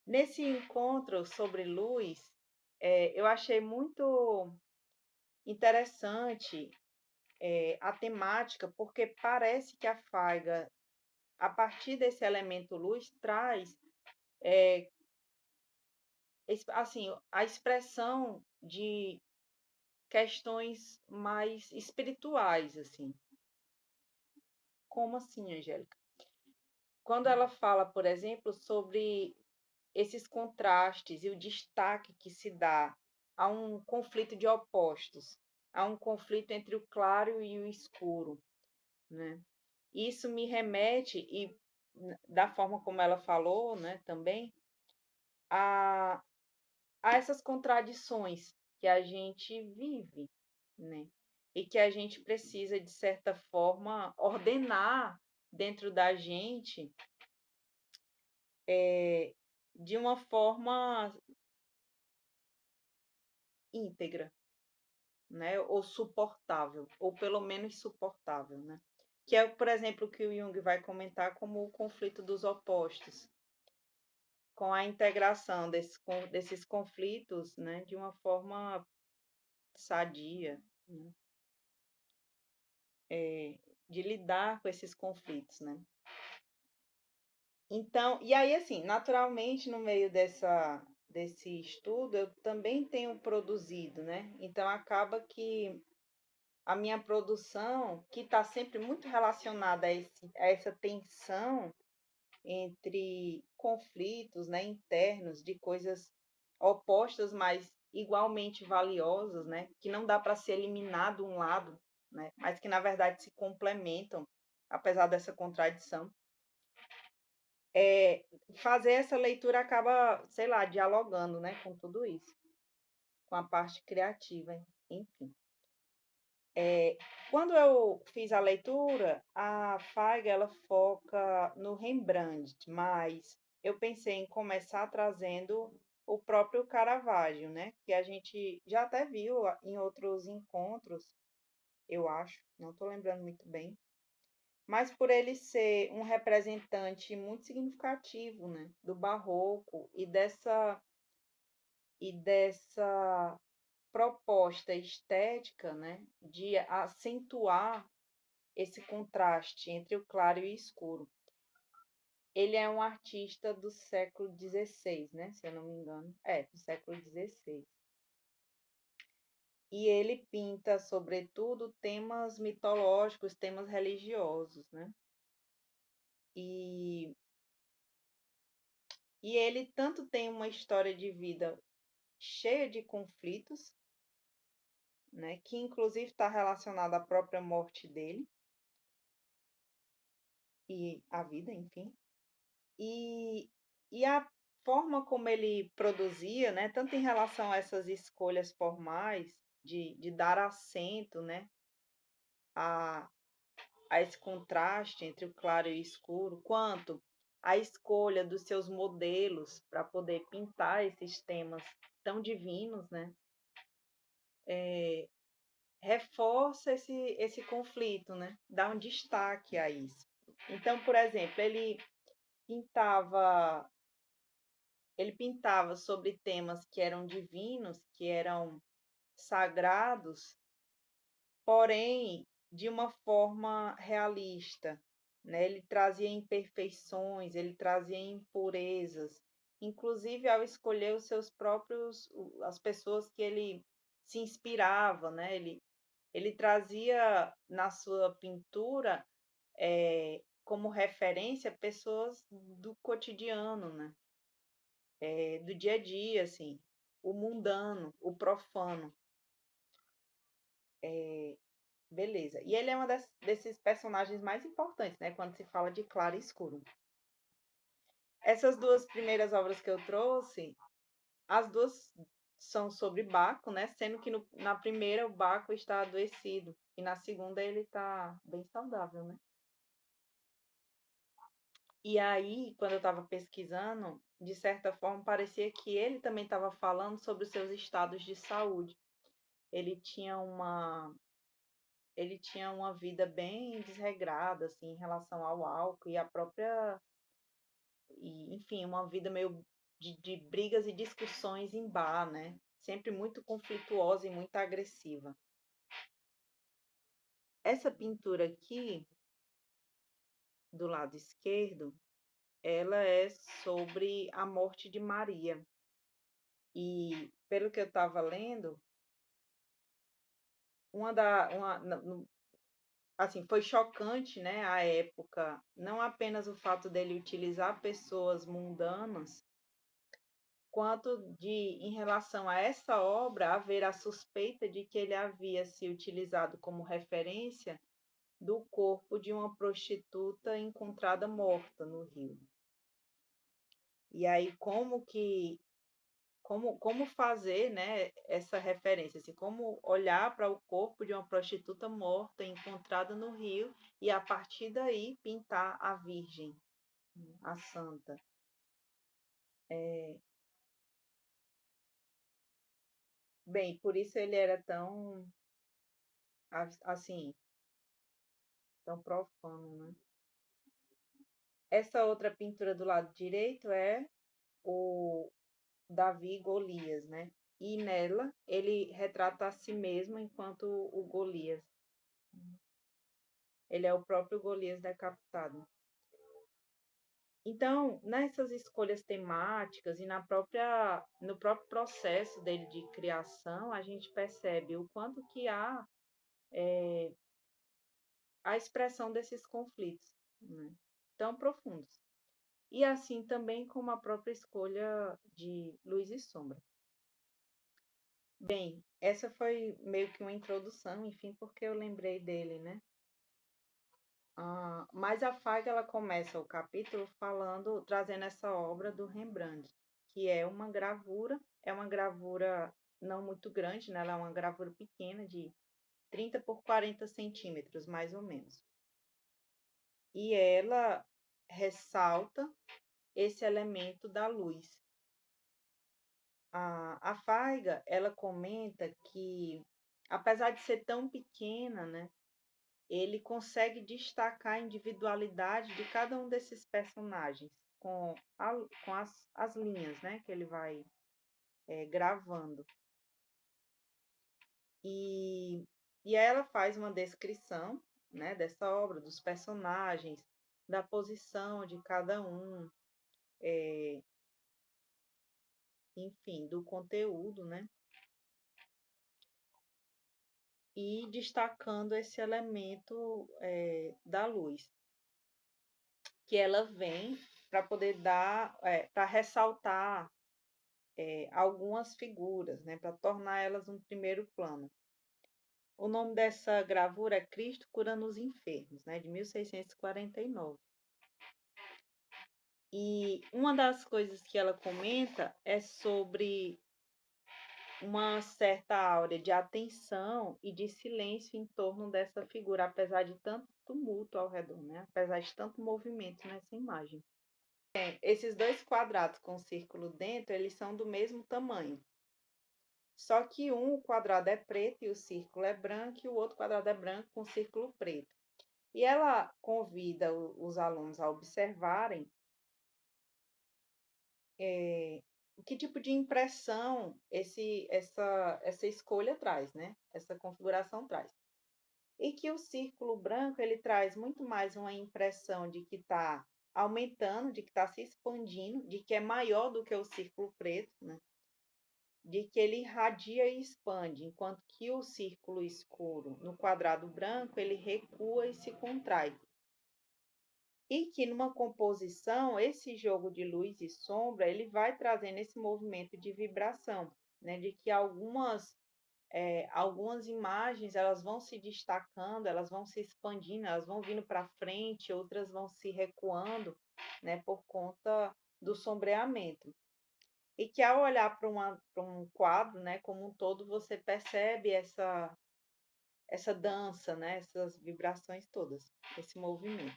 Nesse encontro sobre luz, eu achei muito interessante, a temática, porque parece que a Faiga, a partir desse elemento luz, traz, assim, a expressão de questões mais espirituais, assim. Como assim, Angélica? Quando ela fala, por exemplo, sobre esses contrastes e o destaque que se dá a um conflito de opostos, a um conflito entre o claro e o escuro, né? Isso me remete, e da forma como ela falou, né, também, a, a essas contradições que a gente vive, né? E que a gente precisa, de certa forma, ordenar dentro da gente, de uma forma íntegra, né? Ou suportável, ou pelo menos suportável, né? Que é, por exemplo, o que o Jung vai comentar como o conflito dos opostos, com a integração desses conflitos, né, de uma forma sadia, né? De lidar com esses conflitos, né? Então, e aí, assim, naturalmente, no meio desse estudo, eu também tenho produzido, né? Então, acaba que a minha produção, que está sempre muito relacionada a essa tensão entre conflitos, né, internos, de coisas opostas, mas igualmente valiosas, né, que não dá para ser eliminado um lado, né, mas que na verdade se complementam, apesar dessa contradição. Fazer essa leitura acaba, sei lá, dialogando, né, com tudo isso, com a parte criativa, enfim. Quando eu fiz a leitura, a Feiga ela foca no Rembrandt, mas eu pensei em começar trazendo o próprio Caravaggio, né? Que a gente já até viu em outros encontros, eu acho, não estou lembrando muito bem, mas por ele ser um representante muito significativo, né? Do Barroco e dessa proposta estética, né? De acentuar esse contraste entre o claro e o escuro. Ele é um artista do século XVI, né? Se eu não me engano. Do século XVI. E ele pinta, sobretudo, temas mitológicos, temas religiosos, né? E, e ele tanto tem uma história de vida cheia de conflitos, né? Que inclusive está relacionada à própria morte dele e à vida, enfim. E, e a forma como ele produzia, né, tanto em relação a essas escolhas formais, de dar acento, né, a, a esse contraste entre o claro e o escuro, quanto a escolha dos seus modelos para poder pintar esses temas tão divinos, né, reforça esse conflito, né, dá um destaque a isso. Então, por exemplo, pintava ele pintava sobre temas que eram divinos, que eram sagrados, porém de uma forma realista, né? Ele trazia imperfeições, ele trazia impurezas, inclusive ao escolher os seus próprios, as pessoas que ele se inspirava, né? Ele trazia na sua pintura como referência pessoas do cotidiano, né? Do dia a dia, assim, o mundano, o profano. Beleza. E ele é desses personagens mais importantes, né? Quando se fala de claro e escuro. Essas duas primeiras obras que eu trouxe, as duas são sobre Baco, né? Sendo que na primeira o Baco está adoecido e na segunda ele está bem saudável, né? E aí, quando eu estava pesquisando, de certa forma parecia que ele também estava falando sobre os seus estados de saúde. Ele tinha uma ele tinha uma vida bem desregrada, assim, em relação ao álcool e a própria, e, enfim, uma vida meio de brigas e discussões em bar, né? Sempre muito conflituosa e muito agressiva. Essa pintura aqui, do lado esquerdo, ela é sobre a morte de Maria. E, pelo que eu estava lendo, assim, foi chocante, né, à época, não apenas o fato dele utilizar pessoas mundanas, quanto em relação a essa obra, haver a suspeita de que ele havia se utilizado como referência do corpo de uma prostituta encontrada morta no rio. E aí, como fazer, né, essa referência, assim, como olhar para o corpo de uma prostituta morta encontrada no rio e a partir daí pintar a Virgem, a Santa. Bem, por isso ele era tão, assim, tão profano, né? Essa outra pintura do lado direito é o Davi e Golias, né? E nela ele retrata a si mesmo enquanto o Golias. Ele é o próprio Golias decapitado. Então, nessas escolhas temáticas e no próprio processo dele de criação, a gente percebe o quanto que há a expressão desses conflitos, né, tão profundos. E assim também como a própria escolha de luz e sombra. Bem, essa foi meio que uma introdução, enfim, porque eu lembrei dele, né? Mas a Feiga, ela começa o capítulo trazendo essa obra do Rembrandt, que é uma gravura não muito grande, né? Ela é uma gravura pequena, de 30 por 40 centímetros, mais ou menos. E ela ressalta esse elemento da luz. A Feiga, ela comenta que, apesar de ser tão pequena, né? Ele consegue destacar a individualidade de cada um desses personagens com as linhas, né, que ele vai gravando. E, e aí ela faz uma descrição, né, dessa obra, dos personagens, da posição de cada um, enfim, do conteúdo, né? E destacando esse elemento da luz, que ela vem para poder para ressaltar algumas figuras, né, para tornar elas um primeiro plano. O nome dessa gravura é Cristo Curando os Enfermos, né, de 1649. E uma das coisas que ela comenta é sobre uma certa áurea de atenção e de silêncio em torno dessa figura, apesar de tanto tumulto ao redor, né? Apesar de tanto movimento nessa imagem. Esses dois quadrados com círculo dentro, eles são do mesmo tamanho. Só que o quadrado é preto e o círculo é branco, e o outro quadrado é branco com círculo preto. E ela convida os alunos a observarem que tipo de impressão essa escolha traz, né? Essa configuração traz. E que o círculo branco ele traz muito mais uma impressão de que está aumentando, de que está se expandindo, de que é maior do que o círculo preto, né? De que ele irradia e expande, enquanto que o círculo escuro no quadrado branco ele recua e se contrai. E que numa composição, esse jogo de luz e sombra, ele vai trazendo esse movimento de vibração, né? De que algumas imagens elas vão se destacando, elas vão se expandindo, elas vão vindo para frente, outras vão se recuando, né? Por conta do sombreamento. E que ao olhar para um quadro, né, como um todo, você percebe essa dança, né, essas vibrações todas, esse movimento.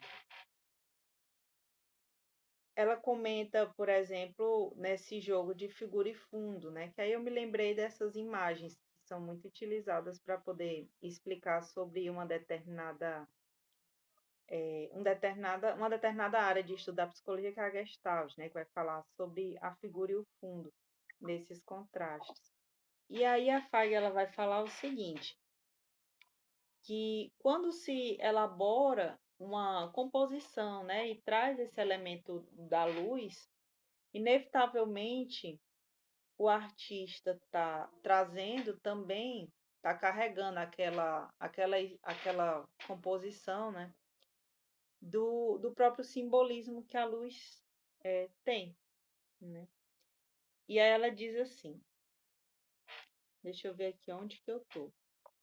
Ela comenta, por exemplo, nesse jogo de figura e fundo, né, que aí eu me lembrei dessas imagens que são muito utilizadas para poder explicar sobre uma determinada uma determinada área de estudo da psicologia, que é a Gestalt, né, que vai falar sobre a figura e o fundo desses contrastes. E aí a Feig ela vai falar o seguinte, que quando se elabora uma composição, né, e traz esse elemento da luz, inevitavelmente o artista está trazendo também, está carregando aquela composição, né, do próprio simbolismo que a luz tem, né? E aí ela diz assim, deixa eu ver aqui onde que eu tô.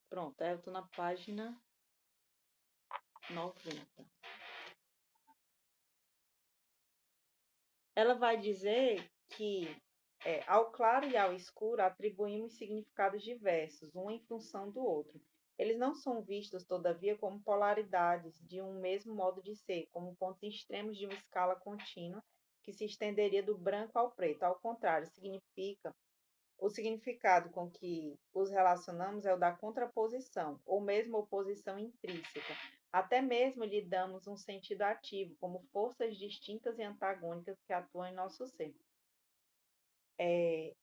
Pronto, aí eu tô na página 90. Ela vai dizer que ao claro e ao escuro atribuímos significados diversos, um em função do outro. Eles não são vistos, todavia, como polaridades de um mesmo modo de ser, como pontos extremos de uma escala contínua que se estenderia do branco ao preto. Ao contrário, o significado com que os relacionamos é o da contraposição, ou mesmo oposição intrínseca. Até mesmo lhe damos um sentido ativo, como forças distintas e antagônicas que atuam em nosso ser.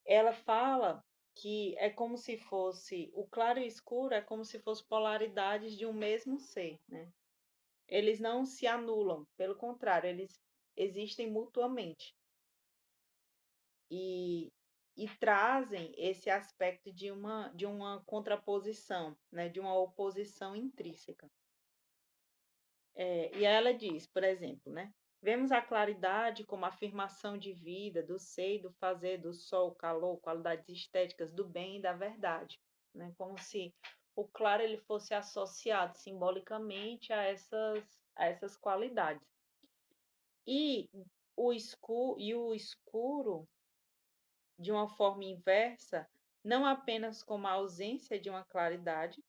Ela fala que é como se fosse, o claro e o escuro é como se fossem polaridades de um mesmo ser, né? Eles não se anulam, pelo contrário, eles existem mutuamente. E trazem esse aspecto de uma contraposição, né, de uma oposição intrínseca. E ela diz, por exemplo, né, vemos a claridade como afirmação de vida, do ser e do fazer, do sol, calor, qualidades estéticas, do bem e da verdade, né, como se o claro ele fosse associado simbolicamente a essas qualidades. E o escuro de uma forma inversa, não apenas como a ausência de uma claridade,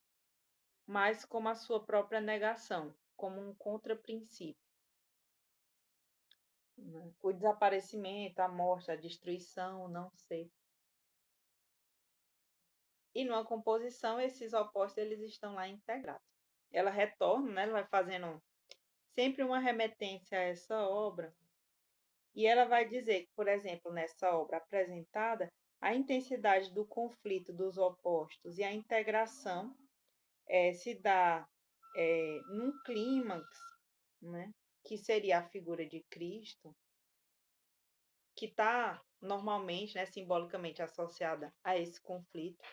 mas como a sua própria negação, como um contraprincípio. O desaparecimento, a morte, a destruição, o não ser. E numa composição, esses opostos eles estão lá integrados. Ela retorna, né? Ela vai fazendo sempre uma remetência a essa obra. E ela vai dizer que, por exemplo, nessa obra apresentada, a intensidade do conflito dos opostos e a integração se dá num clímax, né, que seria a figura de Cristo, que está normalmente, né, simbolicamente associada a esse conflito,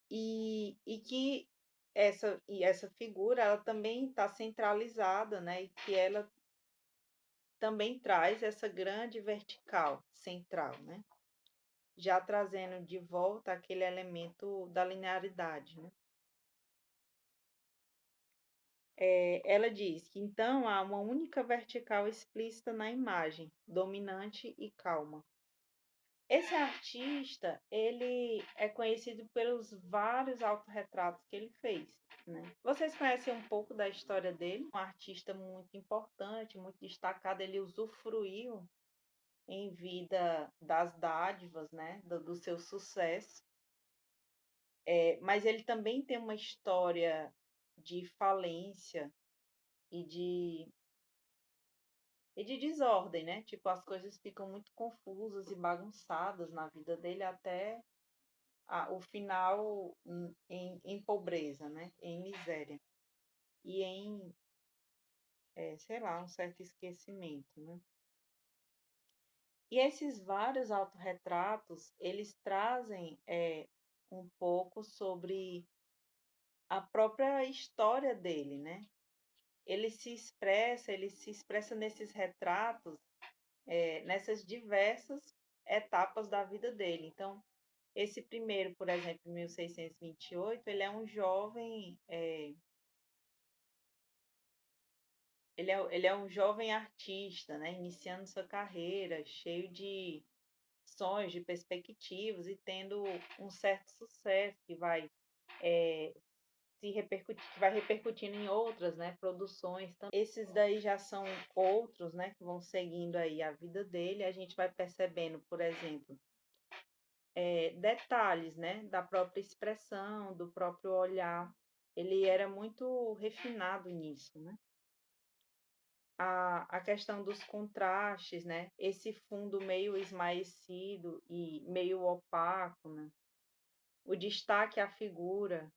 e que essa figura ela também está centralizada, né, e que ela também traz essa grande vertical central, né, já trazendo de volta aquele elemento da linearidade, né. Ela diz que então há uma única vertical explícita na imagem, dominante e calma. Esse artista, ele é conhecido pelos vários autorretratos que ele fez, né? Vocês conhecem um pouco da história dele? Um artista muito importante, muito destacado, ele usufruiu em vida das dádivas, né? Do seu sucesso. Mas ele também tem uma história de falência e de desordem, né? Tipo, as coisas ficam muito confusas e bagunçadas na vida dele até o final em pobreza, né? Em miséria. E em, sei lá, um certo esquecimento, né? E esses vários autorretratos, eles trazem um pouco sobre a própria história dele, né? Ele se expressa nesses retratos, nessas diversas etapas da vida dele. Então, esse primeiro, por exemplo, em 1628, ele é um jovem, ele é um jovem artista, né, iniciando sua carreira, cheio de sonhos, de perspectivas e tendo um certo sucesso que vai que vai repercutindo em outras, né, produções. Esses daí já são outros, né, que vão seguindo aí a vida dele. A gente vai percebendo, por exemplo, detalhes, né, da própria expressão, do próprio olhar. ele era muito refinado nisso, né? A questão dos contrastes, né? Esse fundo meio esmaecido e meio opaco, né? O destaque à figura,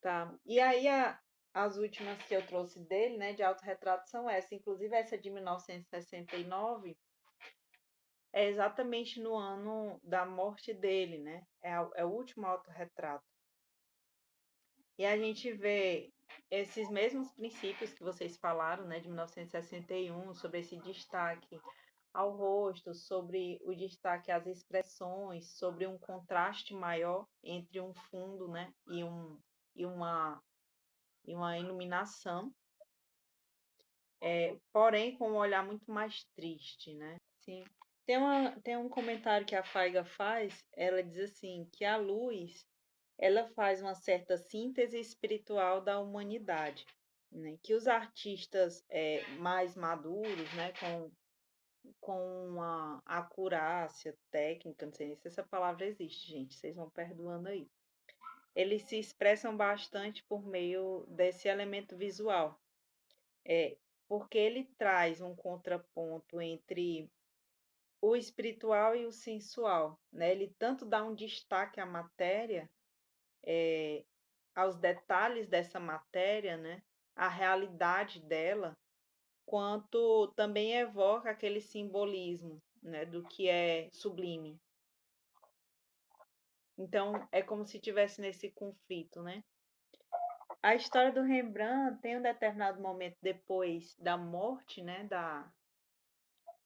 tá? E aí as últimas que eu trouxe dele, né, de autorretrato são essa, inclusive essa de 1969, é exatamente no ano da morte dele, né? É o último autorretrato. E a gente vê esses mesmos princípios que vocês falaram, né, de 1961, sobre esse destaque ao rosto, sobre o destaque às expressões, sobre um contraste maior entre um fundo, né, e uma, e uma iluminação, porém com um olhar muito mais triste, né? Sim. Tem um comentário que a Faiga faz, ela diz assim, que a luz, ela faz uma certa síntese espiritual da humanidade, né? Que os artistas mais maduros, né, com uma acurácia técnica, não sei nem se essa palavra existe, gente, vocês vão perdoando aí. Eles se expressam bastante por meio desse elemento visual, porque ele traz um contraponto entre o espiritual e o sensual, né? Ele tanto dá um destaque à matéria, aos detalhes dessa matéria, né? À realidade dela, quanto também evoca aquele simbolismo, né? Do que é sublime. Então, é como se tivesse nesse conflito, né? A história do Rembrandt tem um determinado momento depois da morte, né?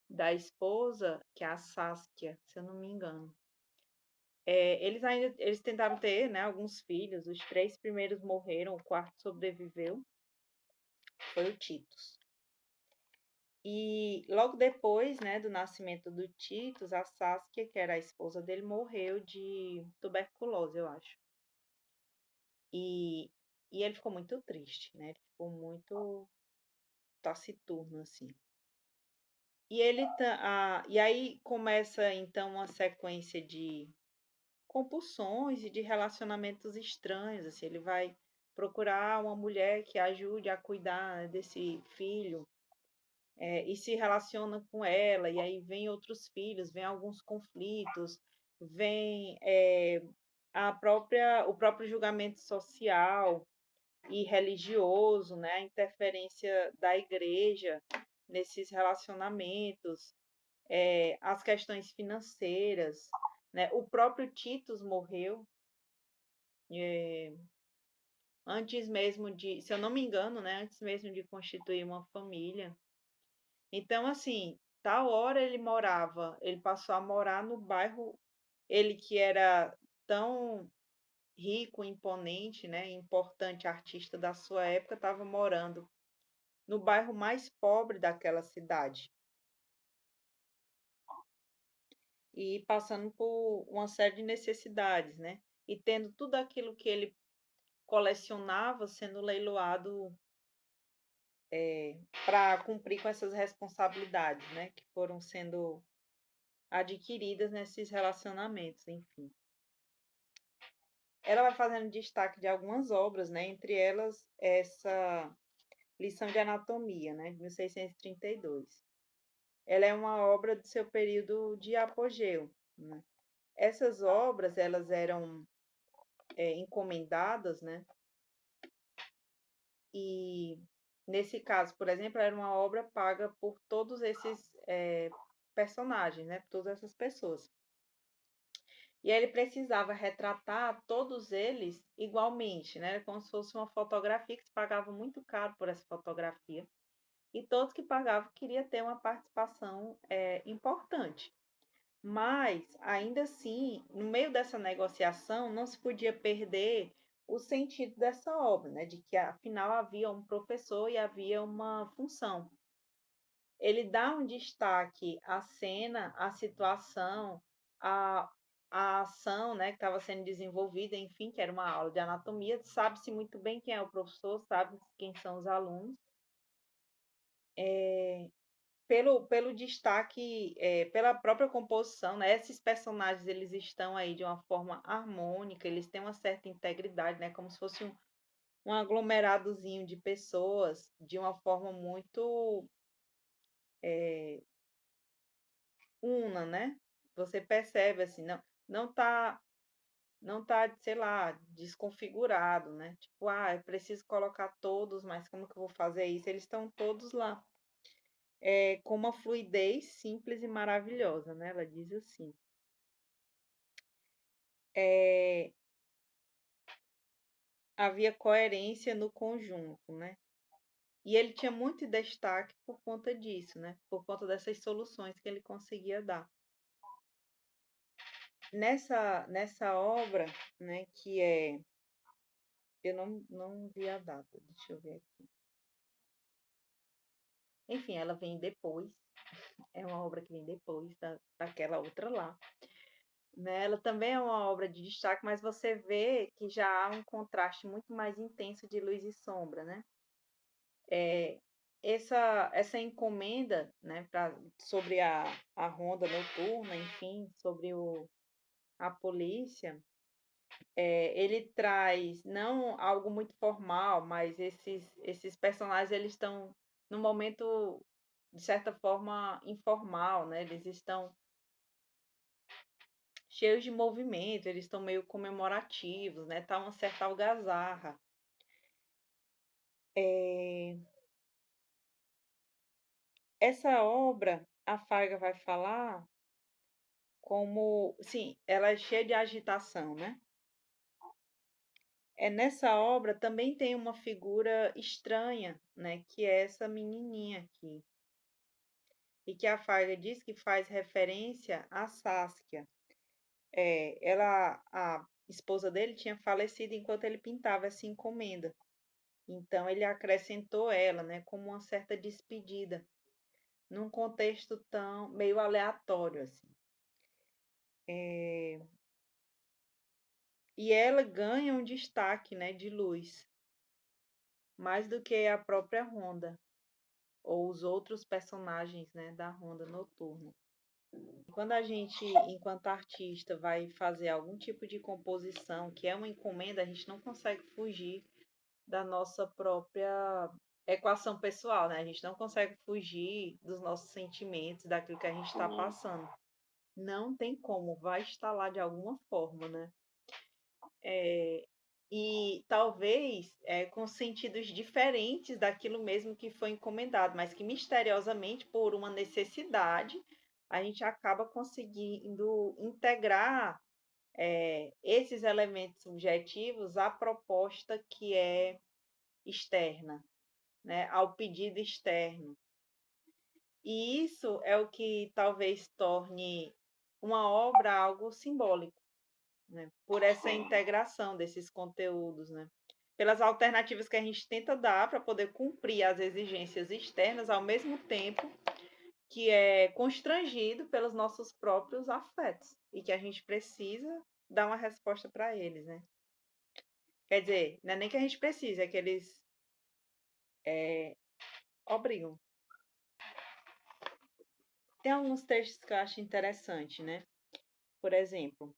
Da esposa, que é a Saskia, se eu não me engano. Eles tentaram ter, né, alguns filhos. Os 3 primeiros morreram, o quarto sobreviveu, foi o Titus. E logo depois, né, do nascimento do Titus, a Saskia, que era a esposa dele, morreu de tuberculose, eu acho. E, e ele ficou muito triste, né? Ele ficou muito taciturno, assim. E aí começa então uma sequência de compulsões e de relacionamentos estranhos, assim, ele vai procurar uma mulher que ajude a cuidar desse filho, e se relaciona com ela, e aí vem outros filhos, vem alguns conflitos, vem o próprio julgamento social e religioso, né, a interferência da igreja nesses relacionamentos, as questões financeiras, né? O próprio Titus morreu, é, antes mesmo de, se eu não me engano, né, antes mesmo de constituir uma família. Então, assim, tal hora ele passou a morar no bairro, ele que era tão rico, imponente, né, importante artista da sua época, estava morando no bairro mais pobre daquela cidade e passando por uma série de necessidades, né? E tendo tudo aquilo que ele colecionava sendo leiloado para cumprir com essas responsabilidades, né, que foram sendo adquiridas nesses relacionamentos, enfim. Ela vai fazendo destaque de algumas obras, né, entre elas essa Lição de Anatomia, né, de 1632. Ela é uma obra do seu período de apogeu, né? Essas obras, elas eram encomendadas, né, e nesse caso, por exemplo, era uma obra paga por todos esses personagens, né? Por todas essas pessoas. E aí ele precisava retratar todos eles igualmente, né? Como se fosse uma fotografia que se pagava muito caro por essa fotografia. E todos que pagavam queriam ter uma participação importante. Mas, ainda assim, no meio dessa negociação, não se podia perder o sentido dessa obra, né? De que afinal havia um professor e havia uma função. Ele dá um destaque à cena, à situação, à, à ação, né, que estava sendo desenvolvida, enfim, que era uma aula de anatomia. Sabe-se muito bem quem é o professor, sabe quem são os alunos. pelo destaque, pela própria composição, né? Esses personagens eles estão aí de uma forma harmônica, eles têm uma certa integridade, né? Como se fosse um aglomeradozinho de pessoas de uma forma muito una, né? Você percebe assim, não tá, não tá, sei lá, desconfigurado, né? Tipo, eu preciso colocar todos, mas como que eu vou fazer isso? Eles estão todos lá, com uma fluidez simples e maravilhosa, né? Ela diz assim. É, havia coerência no conjunto, né? E ele tinha muito destaque por conta disso, né? Por conta dessas soluções que ele conseguia dar. Nessa obra, né, que eu não vi a data, deixa eu ver aqui. Enfim, ela vem depois, é uma obra que vem depois daquela outra lá. Né? Ela também é uma obra de destaque, mas você vê que já há um contraste muito mais intenso de luz e sombra, né? Essa encomenda, né, sobre a ronda noturna, enfim, sobre a polícia, ele traz não algo muito formal, mas esses personagens eles estão num momento, de certa forma, informal, né? Eles estão cheios de movimento, eles estão meio comemorativos, né? Tá uma certa algazarra. Essa obra, a Farga vai falar como, sim, ela é cheia de agitação, né? Nessa obra também tem uma figura estranha, né? Que é essa menininha aqui. E que a Farga diz que faz referência a Saskia. A esposa dele tinha falecido enquanto ele pintava essa encomenda. Então ele acrescentou ela, né, como uma certa despedida, num contexto tão meio aleatório assim. E ela ganha um destaque, né, de luz, mais do que a própria Ronda ou os outros personagens, né, da Ronda Noturna. Quando a gente, enquanto artista, vai fazer algum tipo de composição que é uma encomenda, a gente não consegue fugir da nossa própria equação pessoal, né? A gente não consegue fugir dos nossos sentimentos, daquilo que a gente está passando. Não tem como, vai estar lá de alguma forma, né? E talvez com sentidos diferentes daquilo mesmo que foi encomendado, mas que misteriosamente, por uma necessidade, a gente acaba conseguindo integrar esses elementos subjetivos à proposta que é externa, né, ao pedido externo. E isso é o que talvez torne uma obra algo simbólico, né, por essa integração desses conteúdos, né, pelas alternativas que a gente tenta dar para poder cumprir as exigências externas ao mesmo tempo que é constrangido pelos nossos próprios afetos e que a gente precisa dar uma resposta para eles, né? Quer dizer, não é nem que a gente precisa, é que eles obrigam. Tem alguns textos que eu acho interessante, né? Por exemplo,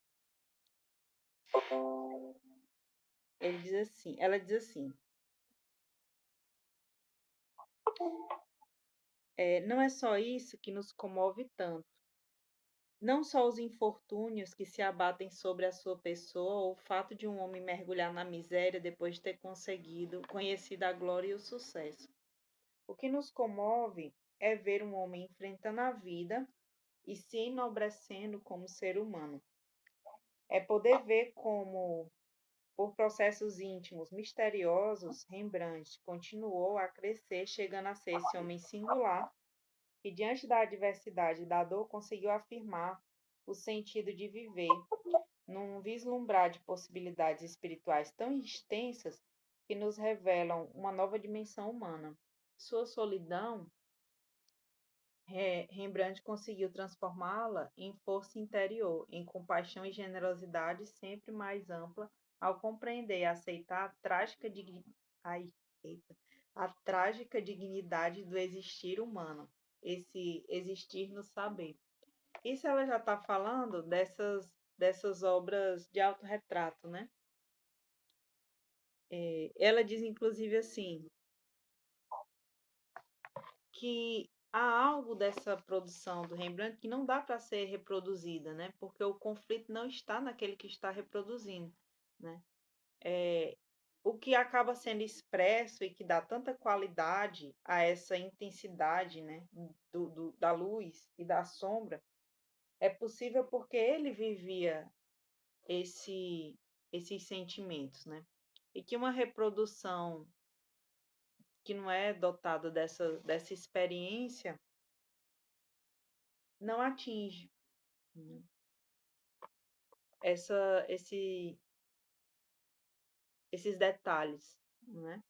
ela diz assim, não é só isso que nos comove tanto. Não só os infortúnios que se abatem sobre a sua pessoa ou o fato de um homem mergulhar na miséria depois de ter conhecido a glória e o sucesso. O que nos comove é ver um homem enfrentando a vida e se enobrecendo como ser humano. É poder ver como, por processos íntimos misteriosos, Rembrandt continuou a crescer, chegando a ser esse homem singular, que diante da adversidade e da dor conseguiu afirmar o sentido de viver, num vislumbrar de possibilidades espirituais tão extensas que nos revelam uma nova dimensão humana. Sua solidão, Rembrandt conseguiu transformá-la em força interior, em compaixão e generosidade sempre mais ampla, ao compreender e aceitar a trágica dignidade do existir humano. esse existir no saber. Isso ela já está falando dessas obras de autorretrato, né? Ela diz, inclusive, assim, que há algo dessa produção do Rembrandt que não dá para ser reproduzida, né? Porque o conflito não está naquele que está reproduzindo, né? O que acaba sendo expresso e que dá tanta qualidade a essa intensidade, né, da luz e da sombra, é possível porque ele vivia esses sentimentos, né? E que uma reprodução que não é dotada dessa experiência não atinge, né, esse, esses detalhes, né?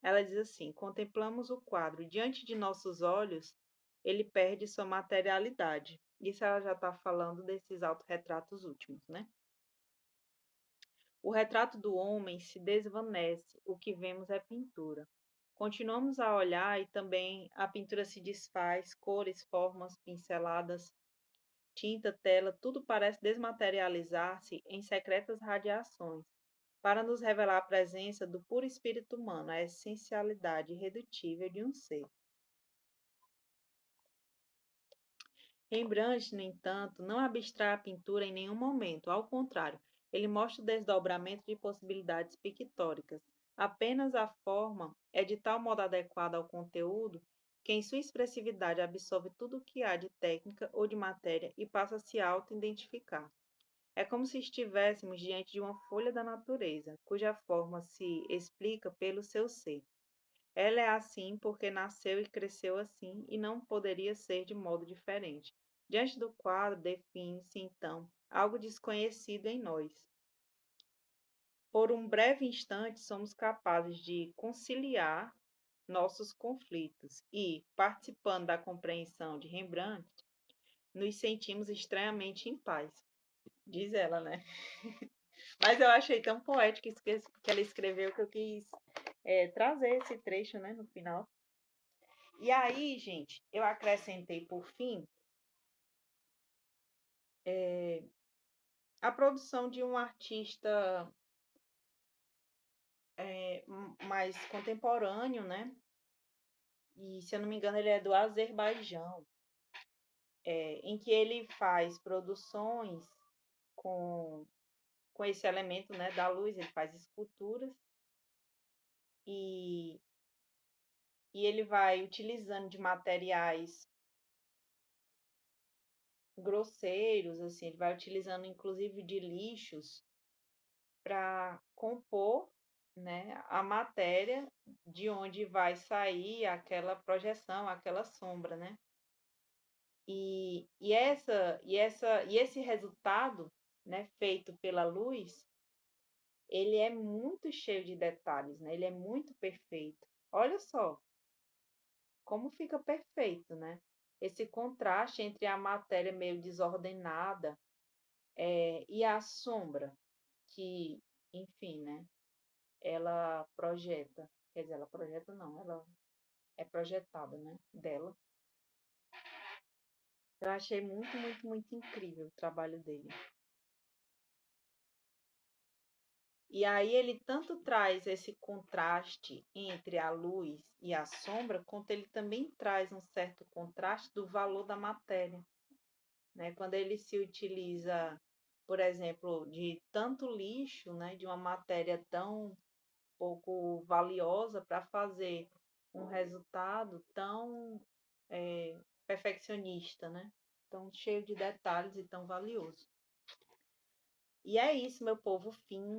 Ela diz assim: contemplamos o quadro diante de nossos olhos, ele perde sua materialidade. Isso ela já está falando desses autorretratos últimos, né? O retrato do homem se desvanece, o que vemos é pintura. Continuamos a olhar e também a pintura se desfaz, cores, formas, pinceladas, tinta, tela, tudo parece desmaterializar-se em secretas radiações, para nos revelar a presença do puro espírito humano, a essencialidade irredutível de um ser. Rembrandt, no entanto, não abstrai a pintura em nenhum momento, ao contrário, ele mostra o desdobramento de possibilidades pictóricas. Apenas a forma é de tal modo adequada ao conteúdo que, em sua expressividade, absorve tudo o que há de técnica ou de matéria e passa a se auto-identificar. É como se estivéssemos diante de uma folha da natureza, cuja forma se explica pelo seu ser. Ela é assim porque nasceu e cresceu assim e não poderia ser de modo diferente. Diante do quadro, define-se, então, algo desconhecido em nós. Por um breve instante, somos capazes de conciliar nossos conflitos e, participando da compreensão de Rembrandt, nos sentimos estranhamente em paz. Diz ela, né? Mas eu achei tão poético isso que ela escreveu que eu quis trazer esse trecho, né, no final. E aí, gente, eu acrescentei por fim a produção de um artista mais contemporâneo, né? E se eu não me engano, ele é do Azerbaijão, em que ele faz produções com, com esse elemento, né, da luz, ele faz esculturas e, e ele vai utilizando de materiais grosseiros, assim, ele vai utilizando inclusive de lixos para compor, né, a matéria de onde vai sair aquela projeção, aquela sombra, né? E esse resultado, né, feito pela luz, ele é muito cheio de detalhes, né? Ele é muito perfeito. Olha só como fica perfeito, né? Esse contraste entre a matéria meio desordenada, e a sombra, que, enfim, né? Ela projeta, quer dizer, ela projeta não, ela é projetada, né? Dela. Eu achei muito, muito, muito incrível o trabalho dele. E aí ele tanto traz esse contraste entre a luz e a sombra, quanto ele também traz um certo contraste do valor da matéria, né? Quando ele se utiliza, por exemplo, de tanto lixo, né, de uma matéria tão pouco valiosa para fazer um resultado tão perfeccionista, né? Tão cheio de detalhes e tão valioso. E é isso, meu povo, fim.